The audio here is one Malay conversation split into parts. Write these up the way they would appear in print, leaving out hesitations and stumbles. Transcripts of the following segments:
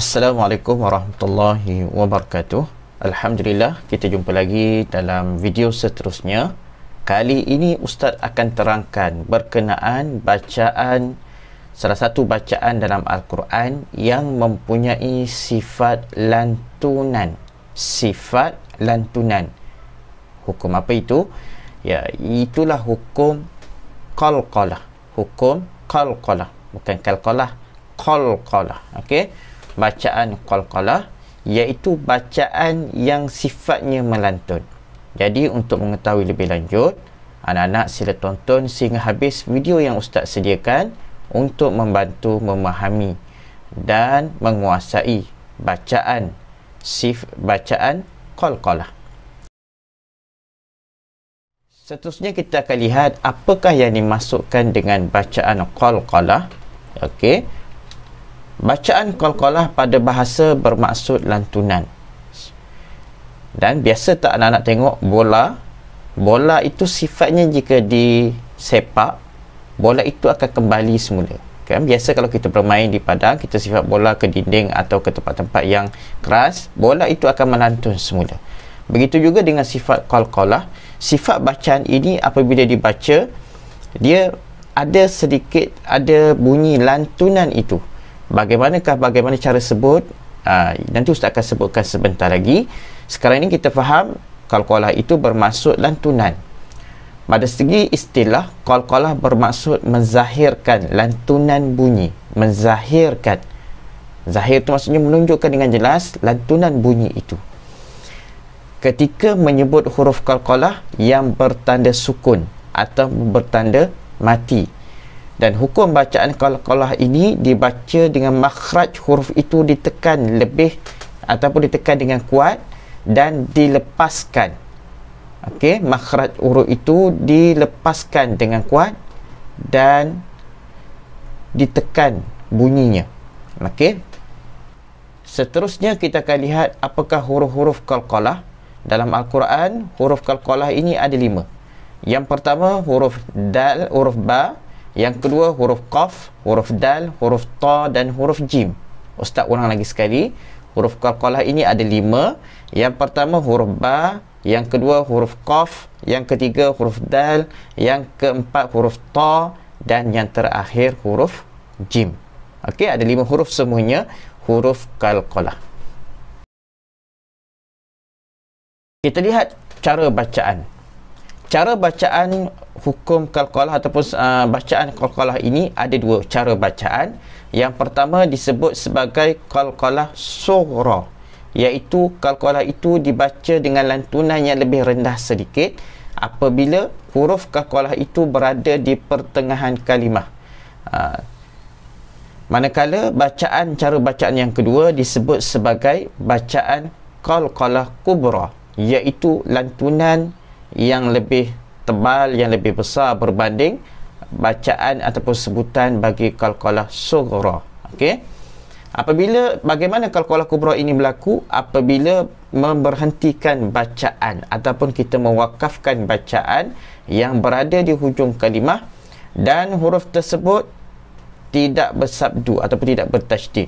Assalamualaikum warahmatullahi wabarakatuh. Alhamdulillah, kita jumpa lagi dalam video seterusnya. Kali ini Ustaz akan terangkan berkenaan bacaan, salah satu bacaan dalam Al-Quran yang mempunyai sifat lantunan. Sifat lantunan. Hukum apa itu? Ya, itulah hukum qalqalah. Hukum qalqalah, bukan qalqalah, qalqalah. Okey, bacaan qalqalah iaitu bacaan yang sifatnya melantun. Jadi untuk mengetahui lebih lanjut, anak-anak sila tonton sehingga habis video yang Ustaz sediakan untuk membantu memahami dan menguasai bacaan bacaan qalqalah. Seterusnya kita akan lihat apakah yang dimasukkan dengan bacaan qalqalah. Okey. Bacaan qalqalah pada bahasa bermaksud lantunan. Dan biasa tak anak-anak tengok bola? Bola itu sifatnya jika disepak, bola itu akan kembali semula. Kan biasa kalau kita bermain di padang, kita sepak bola ke dinding atau ke tempat-tempat yang keras, bola itu akan melantun semula. Begitu juga dengan sifat qalqalah. Sifat bacaan ini apabila dibaca, dia ada bunyi lantunan itu. Bagaimana cara sebut? Nanti Ustaz akan sebutkan sebentar lagi. Sekarang ini kita faham qalqalah itu bermaksud lantunan. Pada segi istilah, qalqalah bermaksud menzahirkan lantunan bunyi. Menzahirkan. Zahir itu maksudnya menunjukkan dengan jelas lantunan bunyi itu. Ketika menyebut huruf qalqalah yang bertanda sukun atau bertanda mati. Dan hukum bacaan qalqalah ini dibaca dengan makhraj huruf itu ditekan lebih ataupun ditekan dengan kuat dan dilepaskan. Okey, makhraj huruf itu dilepaskan dengan kuat dan ditekan bunyinya. Okey. Seterusnya kita akan lihat apakah huruf-huruf qalqalah. Dalam Al-Quran, huruf qalqalah ini ada 5. Yang pertama huruf dal, huruf ba. Yang kedua huruf qaf, huruf dal, huruf ta dan huruf jim. Ustaz ulang lagi sekali. Huruf qalqalah ini ada 5. Yang pertama huruf ba, yang kedua huruf qaf, yang ketiga huruf dal, yang keempat huruf ta dan yang terakhir huruf jim. Okey, ada 5 huruf semuanya huruf qalqalah. Kita lihat cara bacaan. Cara bacaan hukum qalqalah ataupun bacaan qalqalah ini ada 2 cara bacaan. Yang pertama disebut sebagai qalqalah sughra, iaitu qalqalah itu dibaca dengan lantunan yang lebih rendah sedikit apabila huruf qalqalah itu berada di pertengahan kalimah. Manakala cara bacaan yang kedua disebut sebagai bacaan qalqalah kubra, iaitu lantunan yang lebih tebal, yang lebih besar berbanding bacaan ataupun sebutan bagi qalqalah sughra. Okey. Bagaimana qalqalah kubra ini berlaku? Apabila memberhentikan bacaan ataupun kita mewakafkan bacaan yang berada di hujung kalimah dan huruf tersebut tidak bersabdu ataupun tidak bertasydid.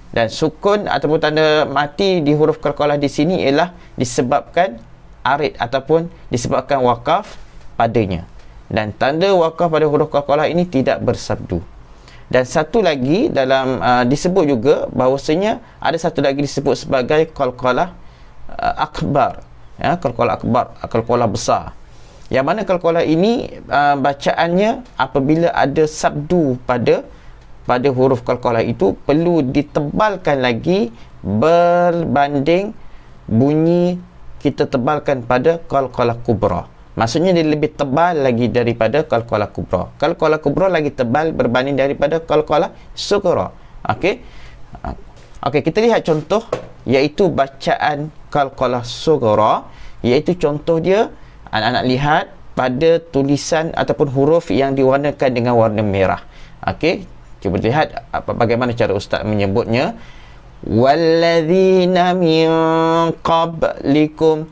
Dan sukun ataupun tanda mati di huruf qalqalah di sini ialah disebabkan arid ataupun disebabkan wakaf padanya. Dan tanda wakaf pada huruf qalqalah ini tidak bersabdu. Dan satu lagi dalam disebut juga bahawasanya ada satu lagi disebut sebagai qalqalah akbar. Ya, qalqalah akbar, qalqalah besar. Yang mana qalqalah ini bacaannya apabila ada sabdu pada huruf qalqalah itu perlu ditebalkan lagi berbanding bunyi kita tebalkan pada qalqalah kubra. Maksudnya dia lebih tebal lagi daripada qalqalah kubra. Qalqalah kubra lagi tebal berbanding daripada qalqalah sughra. Okey. Okey, kita lihat contoh iaitu bacaan qalqalah sughra, iaitu contoh dia anak-anak lihat pada tulisan ataupun huruf yang diwarnakan dengan warna merah. Okey, cuba lihat bagaimana cara Ustaz menyebutnya. Walladzina min qablikum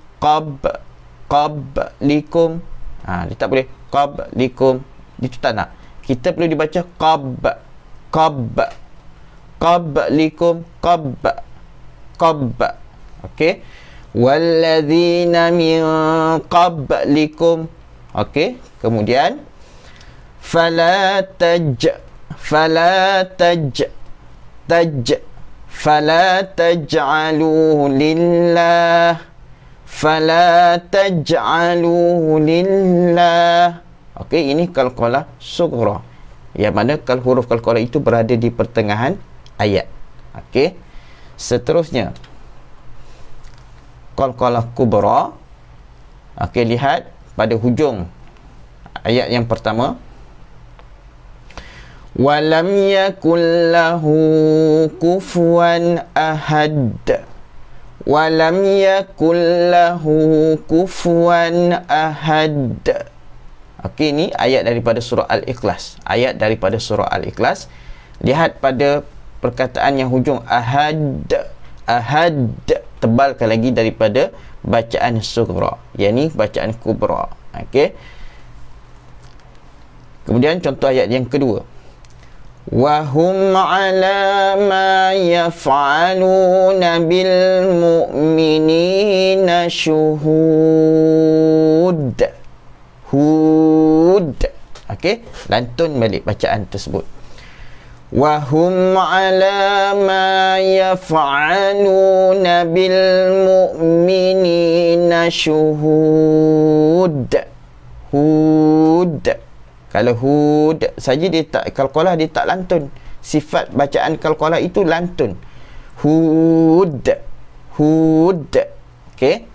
qablikum. Dia tak boleh qablikum, itu tak nak. Kita perlu dibaca qab qablikum, qab. Okey. Walladzina min qablikum. Okey. Kemudian fala taj'alu lillah, fala taj'alu lillah. Okey, ini qalqalah sughra, yang mana huruf qalqalah itu berada di pertengahan ayat. Okey, seterusnya qalqalah kubra. Okey, lihat pada hujung ayat yang pertama, walam yakul lahu kufuwan ahad, walam yakul lahu kufuwan ahad. Okey, ini ayat daripada surah Al-Ikhlas. Ayat daripada surah Al-Ikhlas. Lihat pada perkataan yang hujung ahad. Ahad tebalkan lagi daripada bacaan sughra, yakni bacaan kubra. Okey. Kemudian contoh ayat yang kedua. Wa hum ala ma yaf'aluna bil mu'minina syuhud. Hud. Okey, lantun balik bacaan tersebut. Wa hum ala ma yaf'aluna bil mu'minina syuhud. Hud. Kalau hud saja dia tak qalqalah, dia tak lantun. Sifat bacaan qalqalah itu lantun. Hud. Hud. Okey.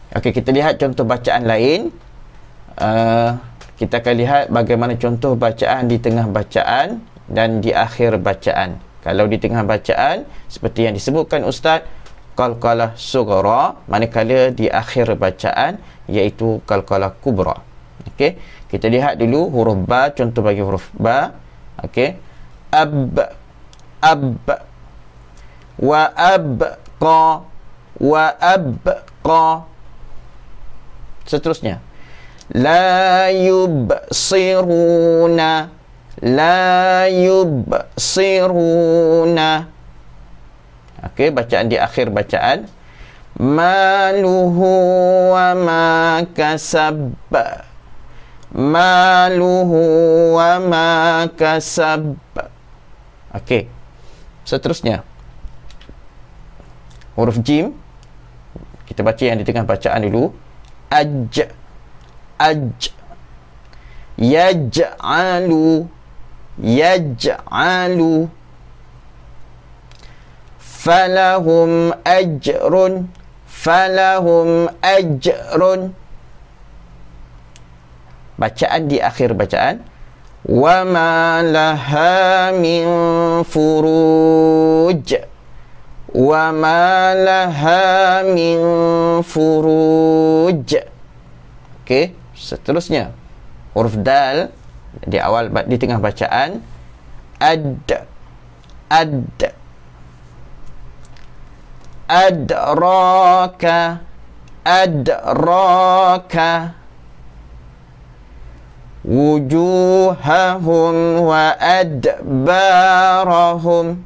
Okey, kita lihat contoh bacaan lain. Kita akan lihat bagaimana contoh bacaan di tengah bacaan dan di akhir bacaan. Kalau di tengah bacaan, seperti yang disebutkan Ustaz, qalqalah sughra, manakala di akhir bacaan iaitu qalqalah kubra. Okey, kita lihat dulu huruf ba, contoh bagi huruf ba. Okey, ab, wa abqa, wa abqa. Seterusnya, la yubsiruna, la yubsiruna. Okey, bacaan di akhir bacaan, maluhu wa ma kasab, maluhu wa ma kasab. Okey, seterusnya huruf jim, kita baca yang di tengah bacaan dulu. Aj, yaj'alu, falahum ajrun, bacaan di akhir bacaan, wa ma laha min furuj, wa ma laha min furuj. Okey, seterusnya huruf dal di awal, di tengah bacaan, adraka, wujuhahum wa adbarahum,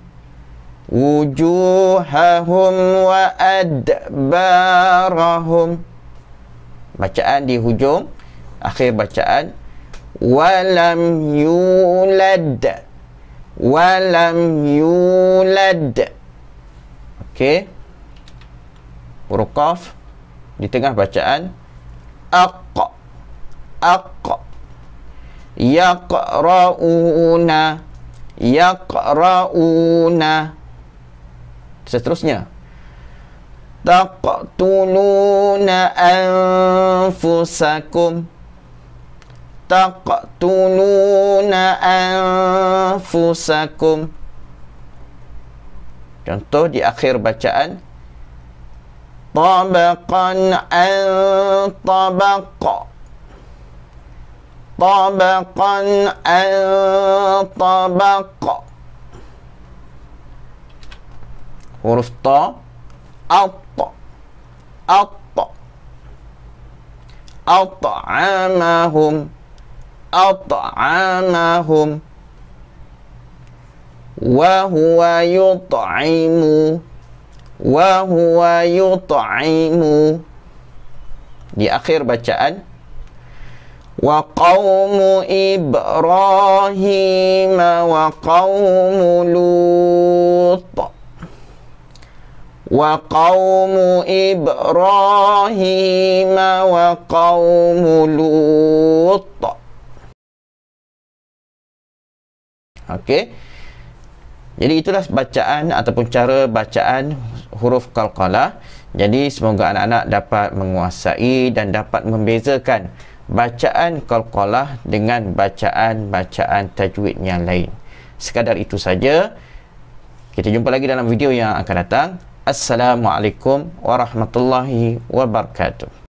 wujuhahum wa adbarahum. Bacaan di hujung akhir bacaan, walam yulad, okey. Huruf qaf di tengah bacaan, aq, yaqra'una. Seterusnya, taqtuluna anfusakum, contoh di akhir bacaan, tabaqan an tabaq, huruf ta, at'amahum, wa huwa yut'imu, wa huwa yut'imu. Di akhir bacaan, wa qaumu Ibrahim wa qaumu Lut, wa qaumu Ibrahim wa qaumu Lut. Okey. Jadi itulah bacaan ataupun cara bacaan huruf qalqalah. Jadi semoga anak-anak dapat menguasai dan dapat membezakan bacaan qalqalah dengan bacaan-bacaan tajwid yang lain. Sekadar itu saja. Kita jumpa lagi dalam video yang akan datang. Assalamualaikum warahmatullahi wabarakatuh.